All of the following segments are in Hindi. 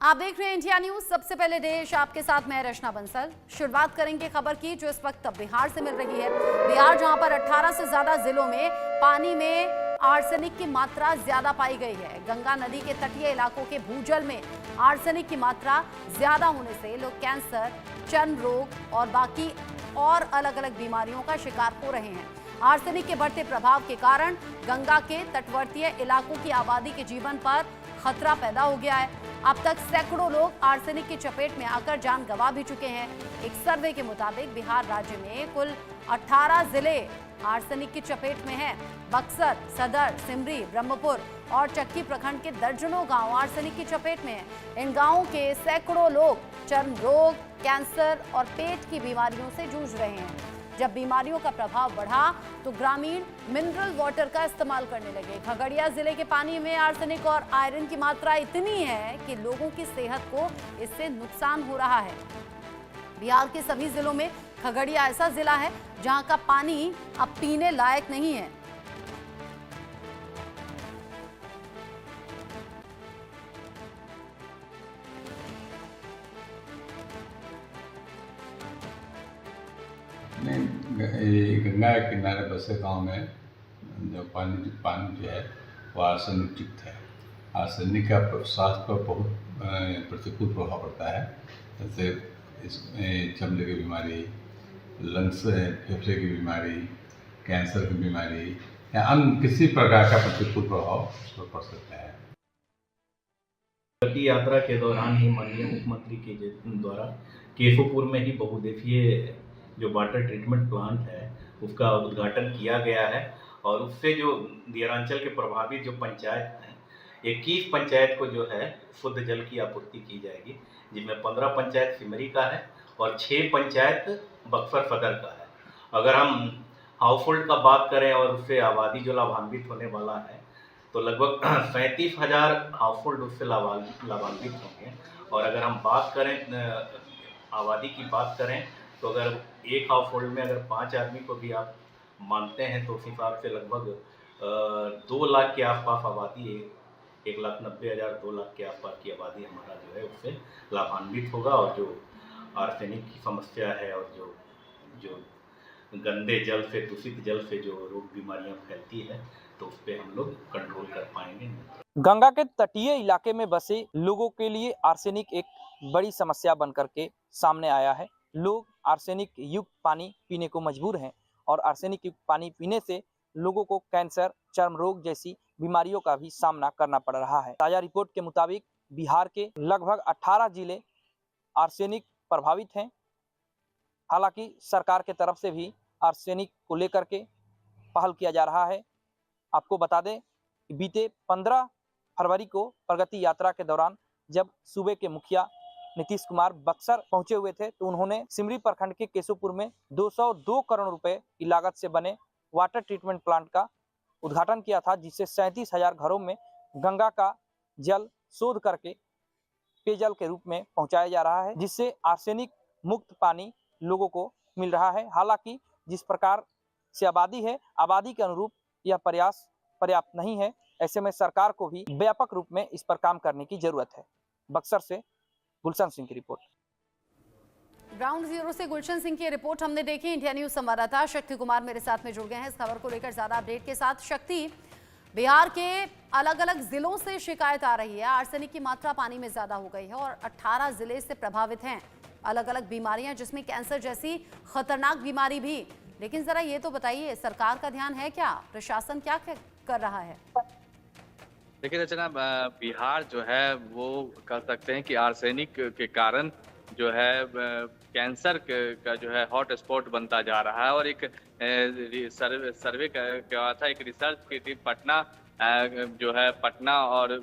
आप देख रहे हैं इंडिया न्यूज। सबसे पहले देश आपके साथ मैं रचना बंसल। शुरुआत करेंगे खबर की जो इस वक्त बिहार से मिल रही है। बिहार जहां पर 18 से ज्यादा जिलों में पानी में आर्सेनिक की मात्रा ज्यादा पाई गई है। गंगा नदी के तटीय इलाकों के भूजल में आर्सेनिक की मात्रा ज्यादा होने से लोग कैंसर, चर्म रोग और बाकी और अलग अलग बीमारियों का शिकार हो रहे हैं। आर्सेनिक के बढ़ते प्रभाव के कारण गंगा के तटवर्तीय इलाकों की आबादी के जीवन पर खतरा पैदा हो गया है। अब तक सैकड़ों लोग आर्सेनिक की चपेट में आकर जान गंवा भी चुके हैं। एक सर्वे के मुताबिक बिहार राज्य में कुल 18 जिले आर्सेनिक की चपेट में हैं। बक्सर, सदर, सिमरी, ब्रह्मपुर और चक्की प्रखंड के दर्जनों गांव आर्सेनिक की चपेट में हैं। इन गांवों के सैकड़ों लोग चर्म रोग, कैंसर और पेट की बीमारियों से जूझ रहे हैं। जब बीमारियों का प्रभाव बढ़ा तो ग्रामीण मिनरल वाटर का इस्तेमाल करने लगे। खगड़िया जिले के पानी में आर्सेनिक और आयरन की मात्रा इतनी है कि लोगों की सेहत को इससे नुकसान हो रहा है। बिहार के सभी जिलों में खगड़िया ऐसा जिला है जहां का पानी अब पीने लायक नहीं है। ये गंगा के किनारे बसे गांव में जो पानी जो है वो आर्सेनिक युक्त है। आर्सेनिक का स्वास्थ्य पर बहुत प्रतिकूल प्रभाव पड़ता है। जैसे चमड़े की बीमारी, लंग्स फेफड़े की बीमारी, कैंसर की बीमारी या अन्य किसी प्रकार का प्रतिकूल प्रभाव उस पर पड़ सकता है। गति यात्रा के दौरान ही माननीय मुख्यमंत्री के द्वारा केशवपुर में ही बहुउद्देशीय जो वाटर ट्रीटमेंट प्लांट है उसका उद्घाटन किया गया है और उससे जो दियरांचल के प्रभावित जो पंचायत हैं 21 पंचायत को जो है शुद्ध जल की आपूर्ति की जाएगी, जिनमें 15 पंचायत सिमरी का है और 6 पंचायत बक्सर सदर का है। अगर हम हाउस होल्ड का बात करें और उससे आबादी जो लाभान्वित होने वाला है तो लगभग 37,000 हाउस होल्ड उससे लाभान्वित होंगे। और अगर हम बात करें आबादी की बात करें तो अगर एक हाउस होल्ड में अगर 5 आदमी को भी आप मानते हैं तो उस हिसाब से लगभग 2 लाख के आसपास आबादी, 1,90,000 2 लाख के आसपास की आबादी हमारा जो है उससे लाभान्वित होगा। और जो आर्सेनिक की समस्या है और जो गंदे जल से, दूषित जल से जो रोग बीमारियां फैलती है तो उस पर हम लोग कंट्रोल कर पाएंगे। गंगा के तटीय इलाके में बसे लोगों के लिए आर्सेनिक एक बड़ी समस्या बनकर के सामने आया है। लोग आर्सेनिक युक्त पानी पीने को मजबूर हैं और आर्सेनिक युक्त पानी पीने से लोगों को कैंसर, चर्म रोग जैसी बीमारियों का भी सामना करना पड़ रहा है। ताजा रिपोर्ट के मुताबिक बिहार के लगभग 18 जिले आर्सेनिक प्रभावित हैं। हालांकि सरकार के तरफ से भी आर्सेनिक को लेकर के पहल किया जा रहा है। आपको बता दें कि बीते 15 फरवरी को प्रगति यात्रा के दौरान जब सूबे के मुखिया नीतीश कुमार बक्सर पहुंचे हुए थे तो उन्होंने सिमरी प्रखंड के केशवपुर में 202 करोड़ रुपए की लागत से बने वाटर ट्रीटमेंट प्लांट का उद्घाटन किया था, जिससे 37,000 घरों में गंगा का जल शोध करके पेयजल के रूप में पहुंचाया जा रहा है, जिससे आर्सेनिक मुक्त पानी लोगों को मिल रहा है। हालांकि जिस प्रकार से आबादी है, आबादी के अनुरूप यह प्रयास पर्याप्त नहीं है। ऐसे में सरकार को भी व्यापक रूप में इस पर काम करने की जरूरत है। बक्सर से गुलशन सिंह की रिपोर्ट। ग्राउंड जीरो से गुलशन सिंह की रिपोर्ट हमने देखी। इंडिया न्यूज संवाददाता शक्ति कुमार मेरे साथ में जुड़ गए हैं इस खबर को लेकर ज्यादा अपडेट के साथ। शक्ति, बिहार के अलग अलग जिलों से शिकायत आ रही है आर्सेनिक की मात्रा पानी में ज्यादा हो गई है और 18 जिले से प्रभावित हैं। अलग अलग बीमारियां जिसमें कैंसर जैसी खतरनाक बीमारी भी। लेकिन जरा ये तो बताइए, सरकार का ध्यान है क्या? प्रशासन क्या कर रहा है? देखिए रचना, बिहार जो है वो कह सकते हैं कि आर्सेनिक के कारण जो है कैंसर का जो है हॉट स्पॉट बनता जा रहा है। और एक सर्वे क्या था, एक रिसर्च की टीम पटना जो है पटना और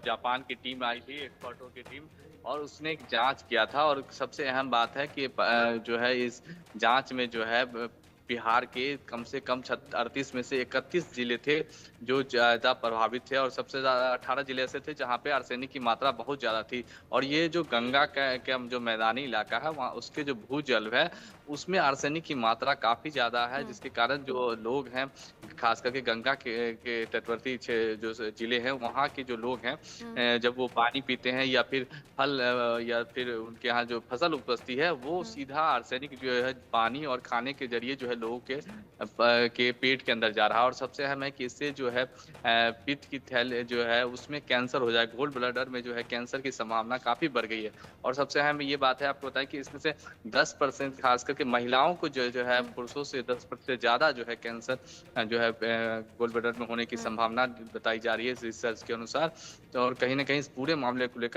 जापान की टीम आई थी, एक्सपर्टों की टीम, और उसने एक जांच किया था। और सबसे अहम बात है कि जो है इस जांच में जो है बिहार के कम से कम 38 में से 31 जिले थे जो ज़्यादा प्रभावित थे और सबसे ज़्यादा 18 जिले ऐसे थे जहाँ पे आर्सेनिक की मात्रा बहुत ज़्यादा थी। और ये जो गंगा का जो मैदानी इलाका है वहाँ उसके जो भूजल है उसमें आर्सेनिक की मात्रा काफ़ी ज़्यादा है, जिसके कारण जो लोग हैं खास करके गंगा के तटवर्ती जो जिले हैं वहाँ के जो लोग हैं जब वो पानी पीते हैं या फिर फल या फिर उनके यहाँ जो फसल उपजती है वो सीधा आर्सेनिक जो है पानी और खाने के जरिए जो है लोगों के पेट के अंदर जा रहा है। और सबसे अहम है कि इससे जो है पित्त की थैली जो है उसमें कैंसर हो जाए, गोल्ड ब्लैडर में जो है कैंसर की संभावना काफ़ी बढ़ गई है। और सबसे अहम ये बात है, आपको बताएं कि इसमें से 10% खास करके महिलाओं को जो है पुरुषों से 10% ज़्यादा जो है कैंसर जो है गोल्ड ब्लैडर में होने की संभावना बताई जा रही है इस रिसर्च के अनुसार। तो और कहीं न कहीं इस पूरे मामले को लेकर